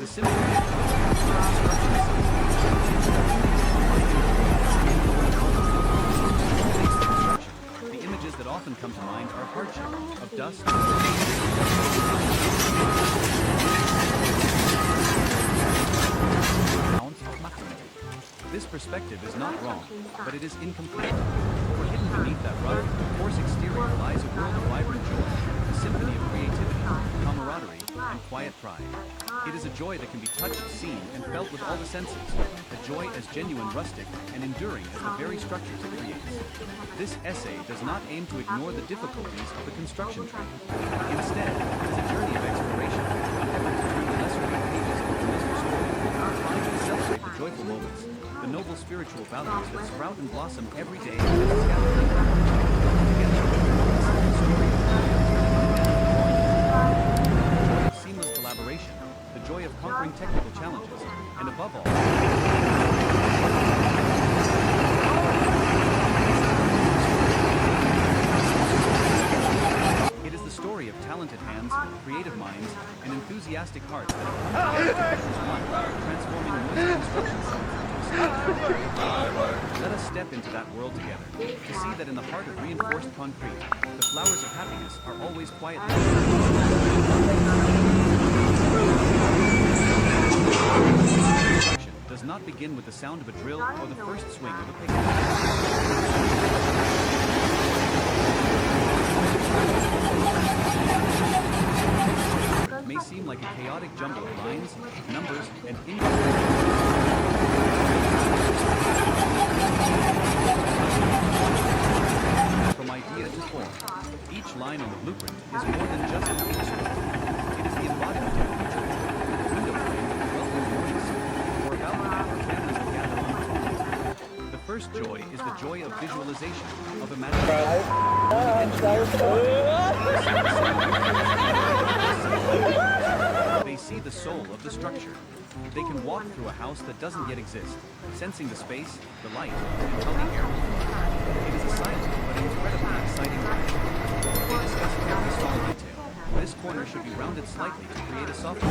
The symphony the images that often come to mind are hardship, of dust, ounce of macrame. This perspective is not wrong, but it is incomplete. For hidden beneath that rough, coarse exterior lies a world of vibrant joy, a symphony of creativity, camaraderie, and quiet pride. It is a joy that can be touched, seen, and felt with all the senses, a joy as genuine, rustic, and enduring as the very structures it creates. This essay does not aim to ignore the difficulties of the construction trade. Instead, it is a journey of exploration, an effort to turn the lesser-known pages of the mystical story, and find and celebrate the joyful moments, the noble spiritual values that sprout and blossom every day in this gallery. Together, this is the story of seamless collaboration, the joy of conquering technical challenges, and above all, it is the story of talented hands, creative minds, and enthusiastic hearts that have come together as one, transforming most construction sites into a stage. Let us step into that world together, to see that in the heart of reinforced concrete, the flowers of happiness are always quietly construction does not begin with the sound of a drill or the first swing of a pick. It may seem like a chaotic jumble of lines, numbers, and from idea to form. Each line on the blueprint is more than just a paint stroke. It is the embodiment of future, a window frame with a welcome morning sun, or a balcony for families to gather on. The first joy is the joy of visualization, of imagination. They see the soul of the structure. They can walk through a house that doesn't yet exist, sensing the space, the light, and how the air will flow. It is a silent but incredibly exciting ride. They discuss every small detail. This corner should be rounded slightly to create a soft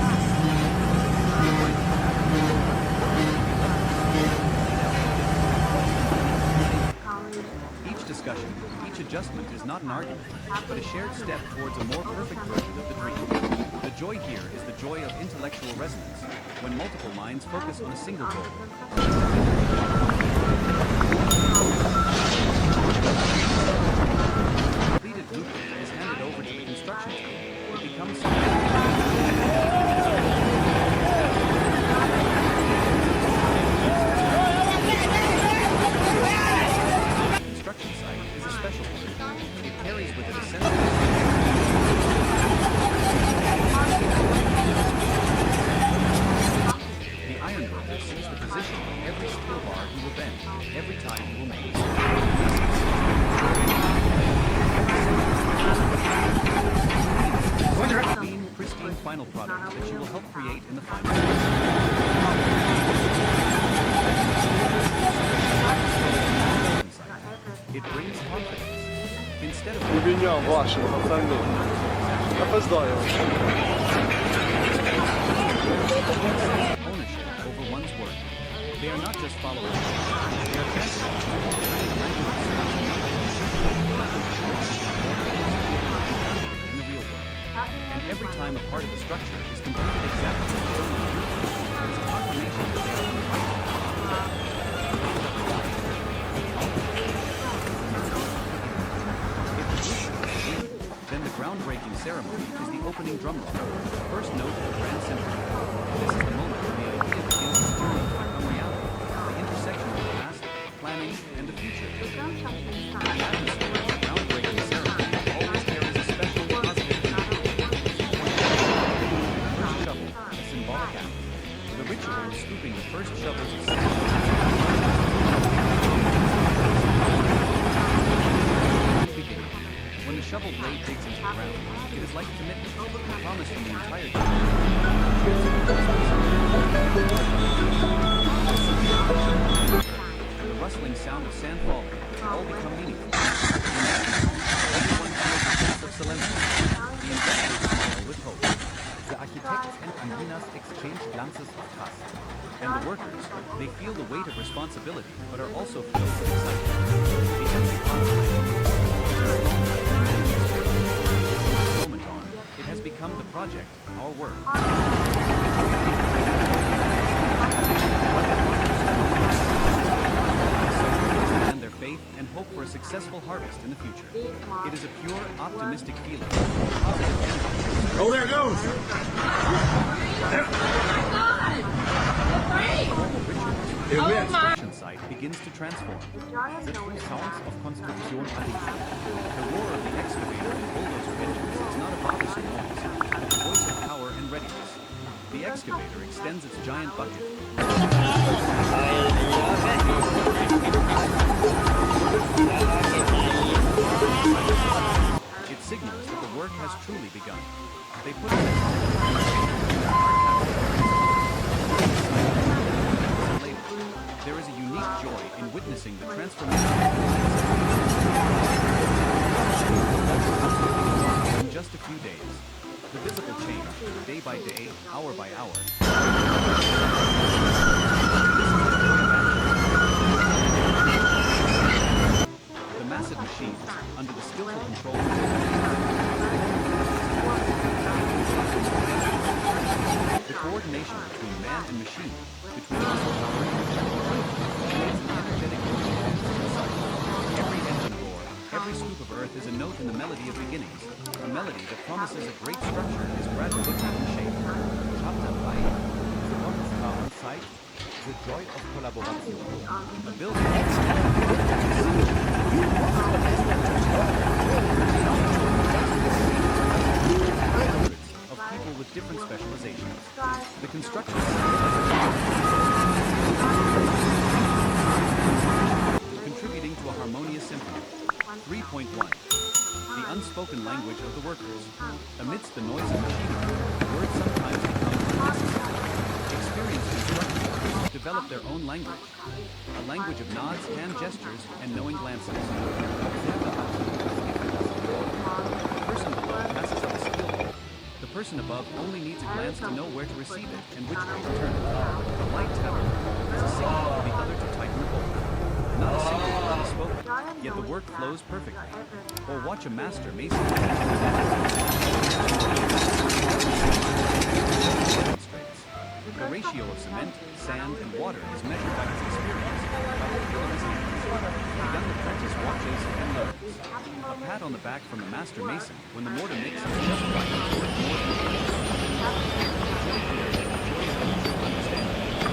Each discussion, each adjustment is not an argument, but a shared step towards a more perfect version of the dream. The joy here is the joy of intellectual resonance, when multiple minds focus on a single goal. The completed blueprint is handed over to the construction team. It becomes construction site is a special one. It carries with it a sense of the ironworker sees the position of every steel bar he will bend, every time he will make a clean, pristine final product that she will help create in the final It brings confidence. Instead of ownership over one's work. They are not just followers. They are transferring in the real world. And every time a part of the structure is completed exactly as shown in the blueprint, it is a confirmation that they are on the right track. Then the groundbreaking ceremony is the opening drum roll, the first note of the grand symphony. This is the moment when the idea begins its journey to become reality, the intersection of the past, planning, and the future. The atmosphere of the groundbreaking ceremony always carries a special positive energy. The first shovel, a symbolic act. The ritual of scooping the first shovels of when the shovel blade digs into the ground, it is like a commitment, a promise from the entire team. And the rustling sound of sand falling all become meaningful. Everyone feels a sense of solemnity. The investors smile with hope. The Architekt and Anginas change glances of trust. And the workers, they feel the weight of responsibility, but are also filled with excitement. The empty prototype moment on, it has become the project, our work. And their faith and hope for a successful harvest in the future. It is a pure, optimistic feeling. Positive energy. Oh, there it goes! The construction site begins to transform. The true sounds of construction are the roar of the excavator and bulldozer engines is not a bothersome noise, but the voice of power and readiness. The excavator extends its giant bucket. It signals that the work has truly begun. They put it there is a unique joy in witnessing the transformation. In just a few days, the visible change, day by day, hour by hour. The massive machines, under the skillful control of the coordination between man and machine, between muscle power and energetic every engine roar, every scoop of earth is a note in the melody of beginnings, a melody that promises a great structure is gradually taking shape. Chapter 5, the orchestra on site, the joy of collaboration. A building of people with different specializations. The construction contributing to a harmonious symphony. 3.1. The unspoken language of the workers. Amidst the noise of machinery, words sometimes become unnecessary. Experienced constructors develop their own language. A language of nods, hand gestures, and knowing glances. The person below passes on a skill. The person above only needs a glance to know where to receive it and which way to turn it. A light tap is a signal for the other to tighten the bolt. Not a single word is spoken, yet the work flows perfectly. Or watch a master mason demonstrates. The ratio of cement, sand, and water is measured by his experience, by the feel of his hands. The young apprentice watches and learns. A pat on the back from the master mason when the mortar mix is just right.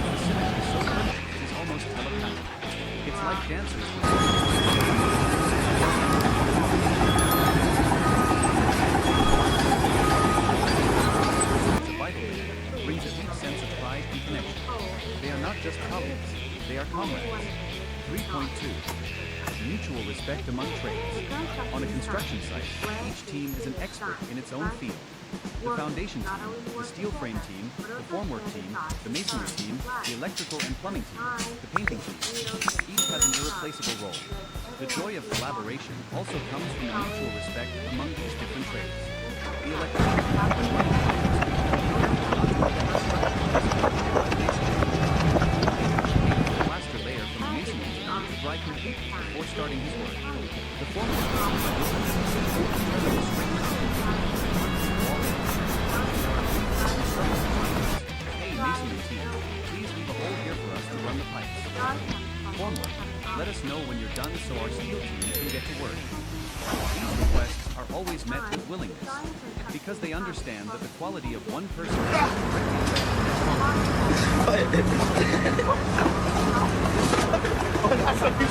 The symmetry is so perfect, it is almost telepathic. It's like dancers. Brings a deep sense of pride and connection. They are not just colleagues, they are comrades. 3.2. Mutual respect among trades. On a construction site, each team is an expert in its own field. The foundation team, the steel frame team, the formwork team, the masonry team, the electrical and plumbing team, the painting team. Each has an irreplaceable role. The joy of collaboration also comes from the mutual respect among these different trades. The electrician, plaster layer from the masonry team to dry completely before starting his work. The formwork Hey masonry team, please leave a hole here for us to run the pipes. Formwork, let us know when you're done so our steel team can get to work. These requests are always met with willingness, because they understand that the quality of one person is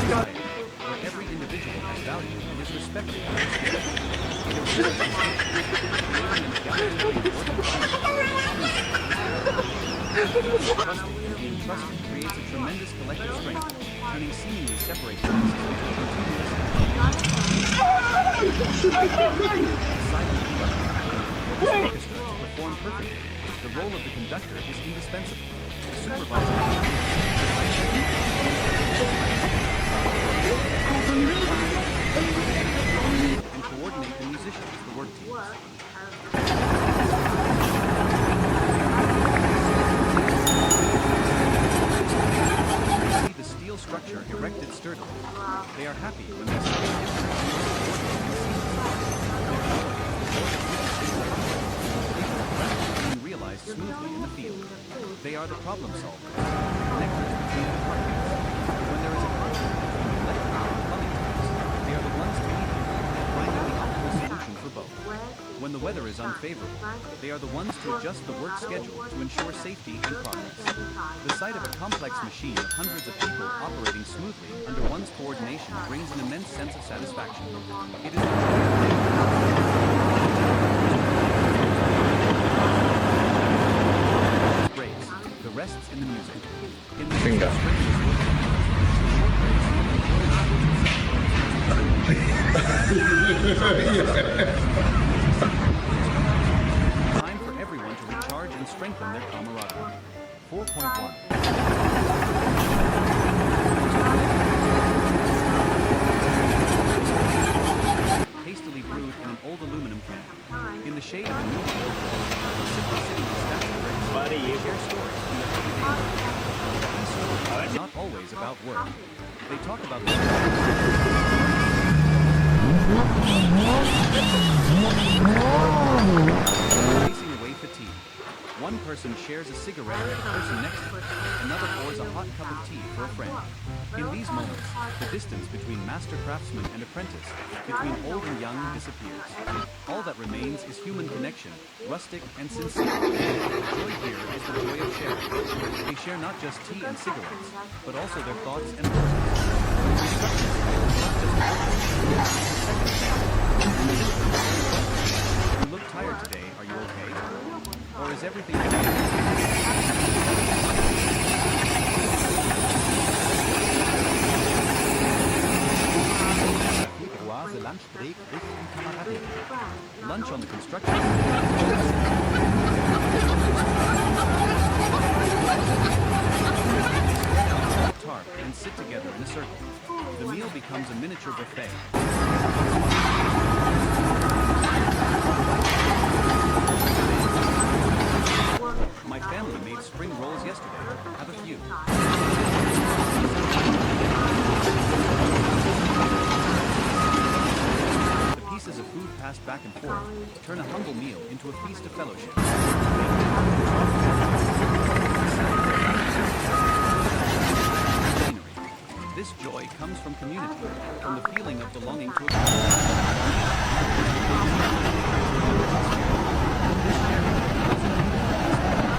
where every individual has value and is respected. Being trusted creates a tremendous collective strength, turning seemingly separated pieces into continuous orchestra to perform perfectly. The role of the conductor is indispensable. The supervisor and coordinate the musicians, the work teams. field. They are the problem solvers, connectors between the parties. When there is a conflict between electrical and plumbing types, they are the ones to mediate, finding the optimal solution for both. When the weather is unfavorable, they are the ones to adjust the work schedule to ensure safety and progress. The sight of a complex machine of hundreds of people operating smoothly under one's coordination brings an immense sense of satisfaction. It is breaks, the rests in the music. In the Finger. Time for everyone to recharge and strengthen their camaraderie. 4.1. Hastily brewed in an old aluminum can. In the shade of a new field, simply sitting on stacks of bricks, they share stories from their everyday lives. These stories are not always about work. They talk about chasing away fatigue. One person shares a cigarette with the person next to them. Another pours a hot cup of tea for a friend. In these moments, the distance between master craftsman and apprentice, between old and young, disappears. All that remains is human connection, rustic and sincere. The joy here is the joy of sharing. They share not just tea and cigarettes, but also their thoughts and words. Construction is not just you look tired today, are you okay? Or is everything okay? Lunch on the construction tarp and sit together in a circle. The meal becomes a miniature buffet. My family made spring rolls yesterday. Have a few. The pieces of food passed back and forth turn a humble meal into a feast of fellowship. This joy comes from community, from the feeling of belonging to a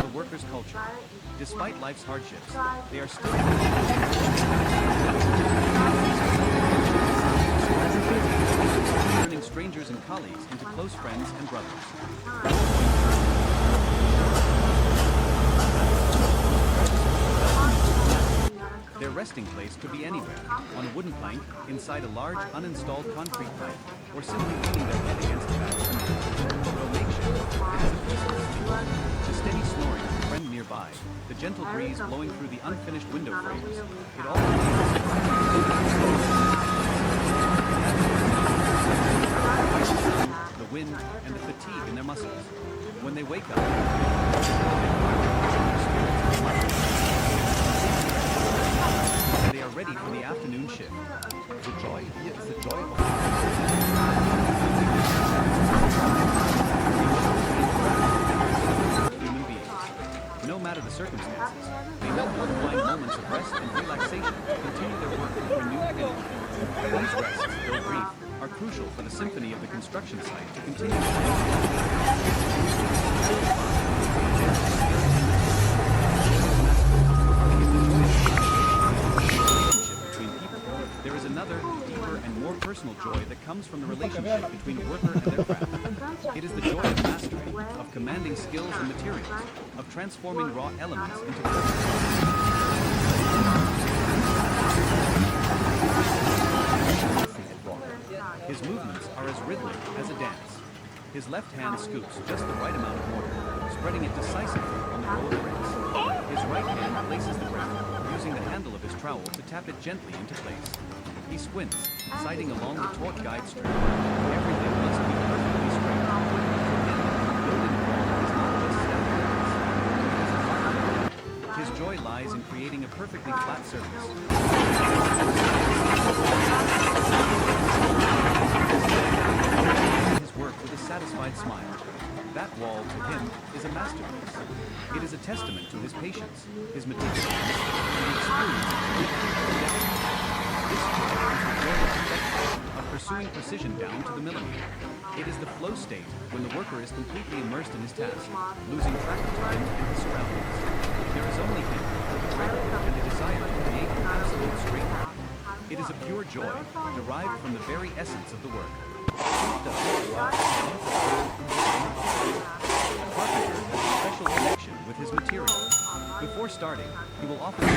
the workers' culture. Despite life's hardships, they are still turning strangers and colleagues into close friends and brothers. Their resting place could be anywhere, on a wooden plank, inside a large, uninstalled concrete pipe, or simply leaning their head against the back of a man. Though makeshift, it is a peaceful sleep. The steady snoring of a friend nearby, the gentle breeze blowing through the unfinished window frames, it all the wind and the fatigue in their muscles. When they wake up, they are ready for the afternoon shift. The joy here is the joy of human beings. No matter the circumstances, they know how to find moments of rest and relaxation to continue their work with renewed energy. These rests, though brief, are crucial for the symphony of the construction site to continue. There is another, deeper, and more personal joy that comes from the relationship between a worker and their craft. It is the joy of mastery, of commanding skills and materials, of transforming raw elements into His movements are as rhythmic as a dance. His left hand scoops just the right amount of mortar, spreading it decisively on the row of bricks. His right hand places the brick, using the handle of his trowel to tap it gently into place. He squints, sighting along the taut guide string. Everything must be perfectly straight. For him, building a wall is not just step. His joy lies in creating a perfectly flat surface. His work with a satisfied smile. That wall, to him, is a masterpiece. It is a testament to his patience, his meticulousness, and the experience of living for decades. This joy is the joy of perfection, of pursuing precision down to the millimeter. It is the flow state when the worker is completely immersed in his task, losing track of time and his surroundings. There is only him, the trigger, and the desire to create an absolute straight line. It is a pure joy, derived from the very essence of the work. A carpenter has a special connection with his material. Before starting, he will often wood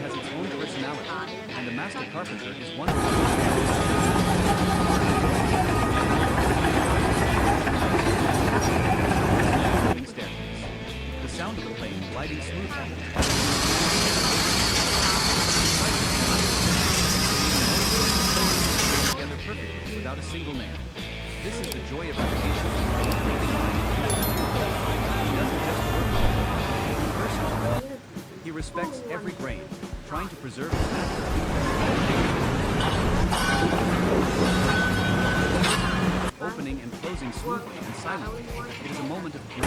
has its own personality, and the master carpenter is one of the staircase. The sound of the plane gliding smoothly together perfectly without a single nail. This is the joy of creation. He doesn't just work personally. He respects every grain, trying to preserve his opening and closing smoothly and silently. It is a moment of pure.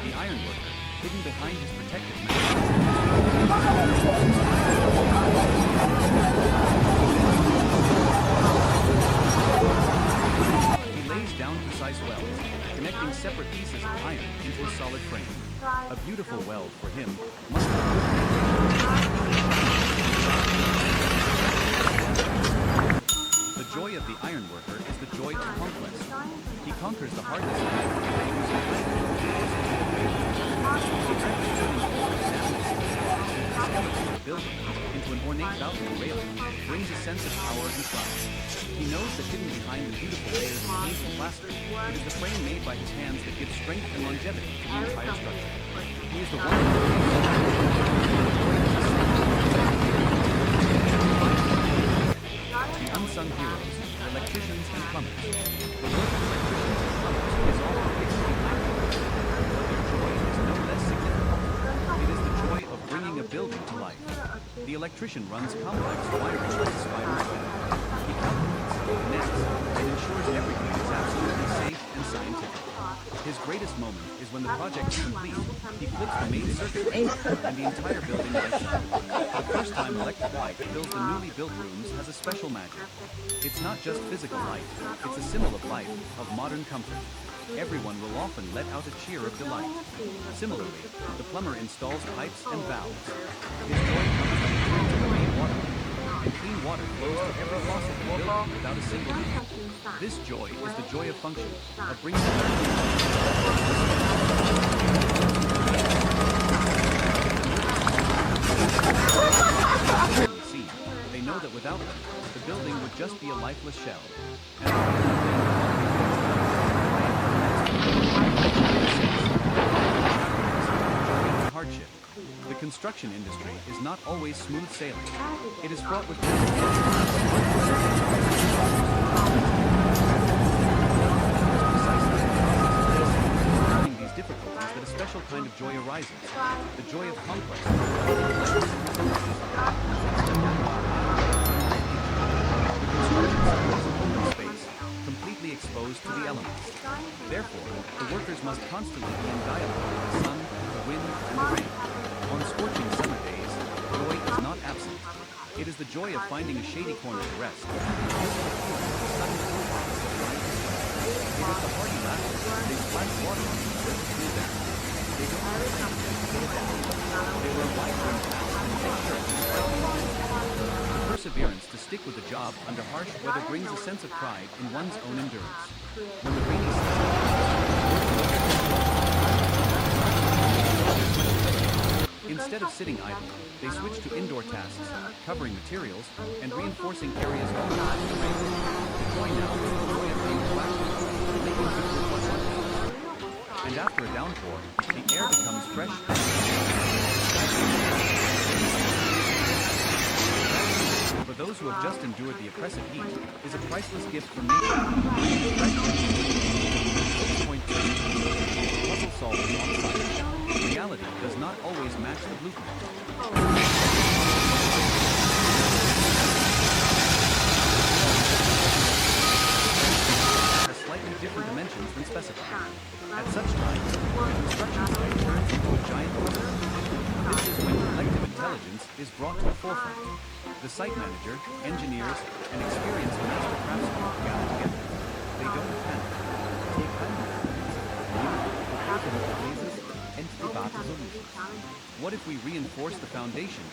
The ironworker, hidden behind his protective he lays down precise welds, connecting separate pieces of iron into a solid frame. A beautiful weld for him must The joy of the ironworker is the joy of conquest. He conquers the hardness of iron building into an ornate balcony railing brings a sense of power and pride. He knows that hidden behind the beautiful layers of paint and plaster, it is the frame made by his hands that gives strength and longevity to the entire structure. He is the one the unsung heroes, electricians and plumbers. The work of electricians and plumbers is all fixed behind them. But their joy is no less significant. It is the joy of bringing a building to life. The electrician runs complex wiring like a spider's web. He calculates, connects, and ensures everything is absolutely safe and scientific. His greatest moment is when the project is complete. He flips the main circuit breaker and the entire building lights up. The first time electric light fills the newly built rooms has a special magic. It's not just physical light, it's a symbol of life, of modern comfort. Everyone will often let out a cheer of delight. Similarly, the plumber installs pipes and valves. His joy comes when he turns on the main water line, and clean water flows to every faucet in the building without a single leak. This joy is the joy of function, of bringing they know that without them, the building would just be a lifeless shell. Hardship. The construction industry is not always smooth sailing. It is fraught with these difficulties that a special kind of joy arises. The joy of conquest. Completely exposed to the elements. Therefore, the workers must constantly be in dialogue with the sun, the wind, and the rain. On scorching summer days, joy is not absent. It is the joy of finding a shady corner to rest. It is the hearty laughter. They splash water on each other to cool down. They don't They wear wide-brimmed hats and thick shirts. Perseverance to stick with the job under harsh weather brings a sense of pride in one's own endurance. When the rainy season, instead of sitting idle, they switch to indoor tasks, covering materials, and reinforcing areas all around the rain. Joy now is the joy of being plastic, making good with what's left. And after a downpour, the air becomes fresh. For those who have just endured the oppressive heat, is a priceless gift from nature. 6.2. Puzzle solving on site. Reality does not always match the blueprint. Has slightly different dimensions than specified. At such times, the construction site turns into a giant puzzle. This is when collective intelligence is brought to the forefront. The site manager, engineers, and experienced master craftsmen gather together. They don't panic. Take time What if we reinforce the foundation?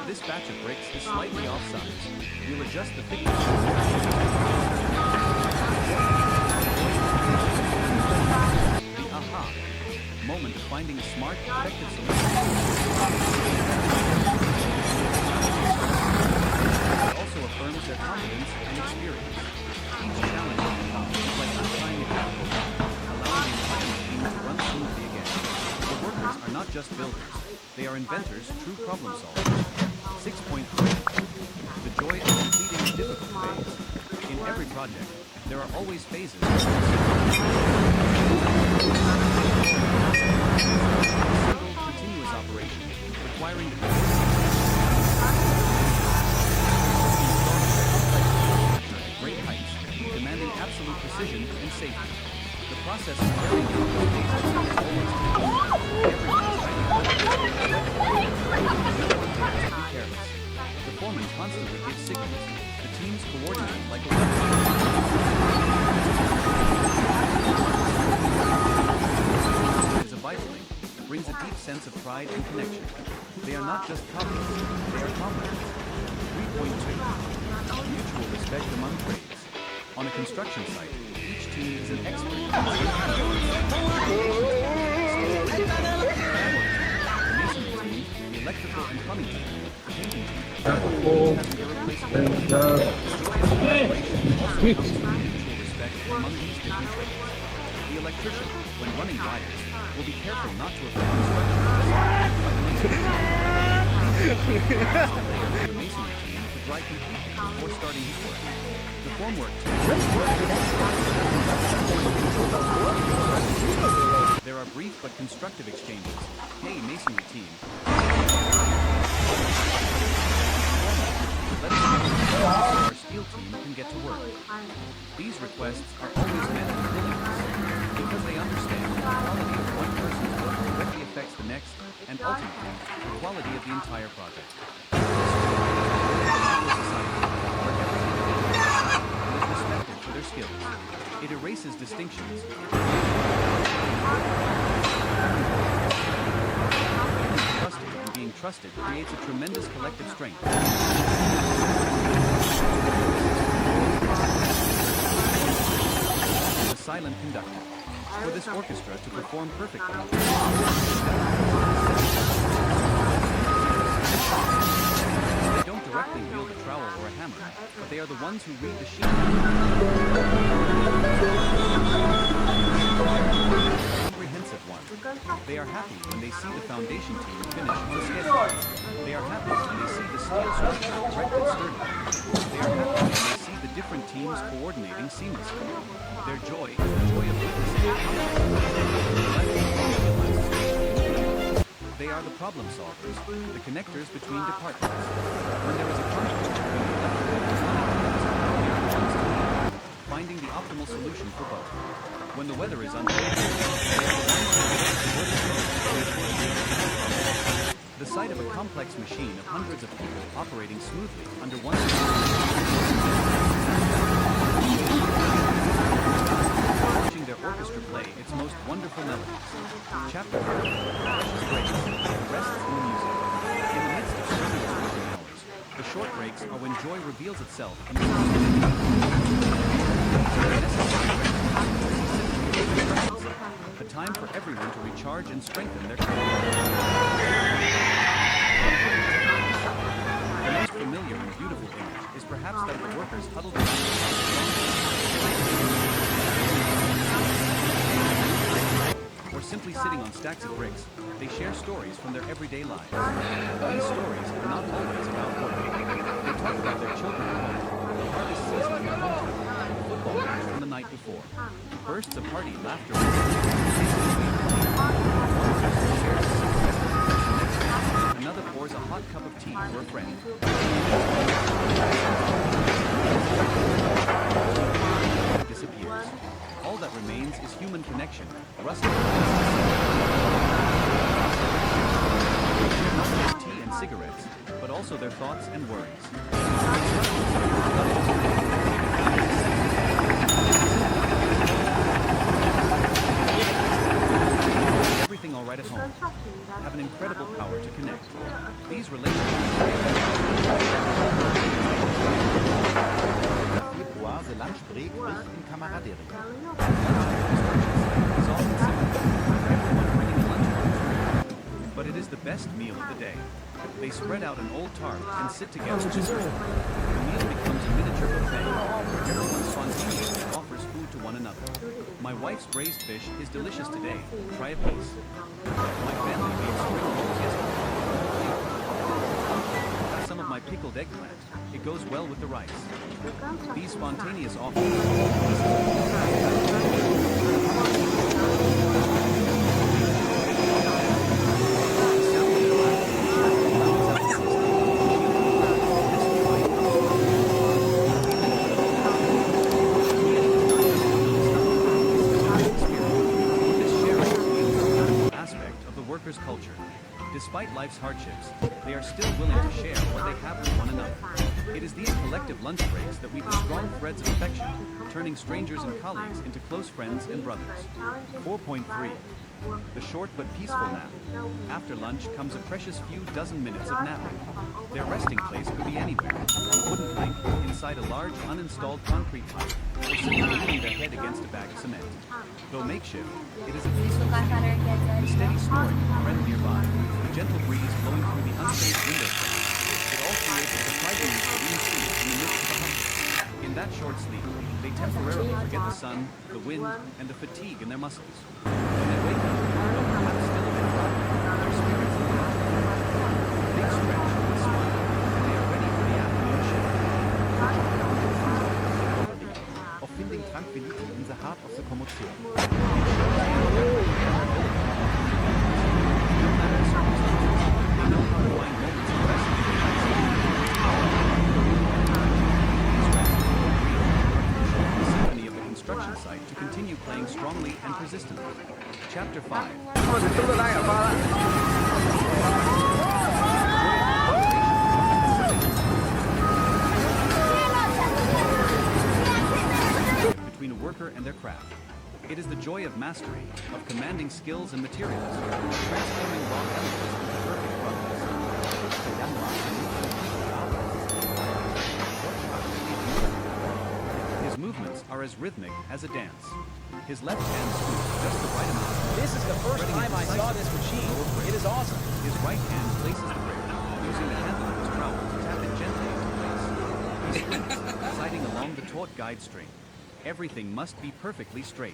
This batch of bricks is slightly off-size. We'll adjust the thickness. The aha moment of finding a smart, effective solution. It also affirms their confidence and experience. Each challenge is like untying a cat, allowing the entire machine to run smoothly again. The workers are not just builders, they are inventors, true problem solvers. 6.3. The joy of completing a difficult phase. In every project, there are always phases. Single, continuous operation, requiring the great heights, demanding absolute precision and safety. The process of carrying out the phases is always everyone's be careless. The foreman constantly gives signals. The teams coordinate like a weapon. Is a vital link, brings a deep sense of pride and connection. They are not just colleagues, they are comrades. 3.2. Mutual respect among trades. On a construction site, each team is an expert. The masonry team, the electrical and plumbing team, the painting team, has an irreplaceable joy of collaboration also comes from mutual respect among these different trades. The electrician, when running wires, will be careful not to affect the masonry team to dry completely before starting his work. The formwork team. There are brief but constructive exchanges. Hey, masonry team. Let us know so our steel team can get to work. These requests are always met with willingness because they understand the quality of one person's work directly affects the next and ultimately the quality of the entire project. Respected for their skills. It erases distinctions. Trusted and being trusted creates a tremendous collective strength. The silent conductor. For this orchestra to perform perfectly. They don't directly wield a trowel or a hammer, but they are the ones who read the sheet. Comprehensive one. They are happy when they see the foundation team finish on schedule. They are happy when they see the steel structure erected sturdily. They are happy when they see the different teams coordinating seamlessly. Their joy is the joy of witnessing. They are the problem solvers, the connectors between departments. When there is a conflict between the electrical and plumbing teams, they are the ones to lead, finding the optimal solution for both. When the weather is unfavorable, they are the ones to work towards the sight of a complex machine of hundreds of people operating smoothly under one watching their orchestra play its most wonderful melodies. Chapter 4, Precious Breaks, rests in the music. In the midst of strenuous working hours, the short breaks are when joy reveals itself and a time for everyone to recharge and strengthen their career. The most familiar and beautiful image is perhaps that of the workers huddled or simply Simply sitting on stacks of bricks, they share stories from their everyday lives. These stories are not always about work. They talk about their children at home, the harvest season in their hometown, the football match from the night before. Bursts of hearty laughter. Another pours a hot cup of tea for a friend. Disappears. All that remains is human connection, rustling. Not just tea and cigarettes, but also their thoughts and worries. Everything all right at home. Have an incredible power to connect. These relationships. Februar, the lunch break bricht in Camaraderie. But it is the best meal of the day. They spread out an old tarp and sit together to dessert. The meal becomes a miniature buffet where everyone spontaneously offers food to one another. My wife's braised fish is delicious today. Try a piece. My family made spring rolls yesterday. Have some of my pickled eggplant. It goes well with the rice. These spontaneous offers. Culture. Despite life's hardships, they are still willing to share what they have with one another. It is these collective lunch breaks that weave the strong threads of affection, turning strangers and colleagues into close friends and brothers. 4.3. The short but peaceful nap. After lunch comes a precious few dozen minutes of napping. Their resting place could be anywhere, on a wooden plank, inside a large uninstalled concrete pipe, or simply leaning their head against a bag of cement. Though makeshift, it is a peaceful sleep. The steady snoring of a friend nearby, the gentle breeze blowing through the unfazed window frame. It all creates a surprisingly serene sleep in the midst of the hunger. In that short sleep, they temporarily forget the sun, the wind, and the fatigue in their muscles. When they wake up, though perhaps still a bit groggy, their spirits are high. They stretch and smile, and they are ready for the afternoon shift. Of finding tranquility in the heart of the commotion. To continue playing strongly and persistently. Chapter 5. Between a worker and their craft. It is the joy of mastery, of commanding skills and materials, of transforming raw elements into perfect products. His movements are as rhythmic as a dance. His left hand scoops just the right amount. This is the first time I saw this machine. It is awesome. His right hand places the brick, using the handle of his trowel to tap it gently into place. He sprints, sliding along the taut guide string. Everything must be perfectly straight.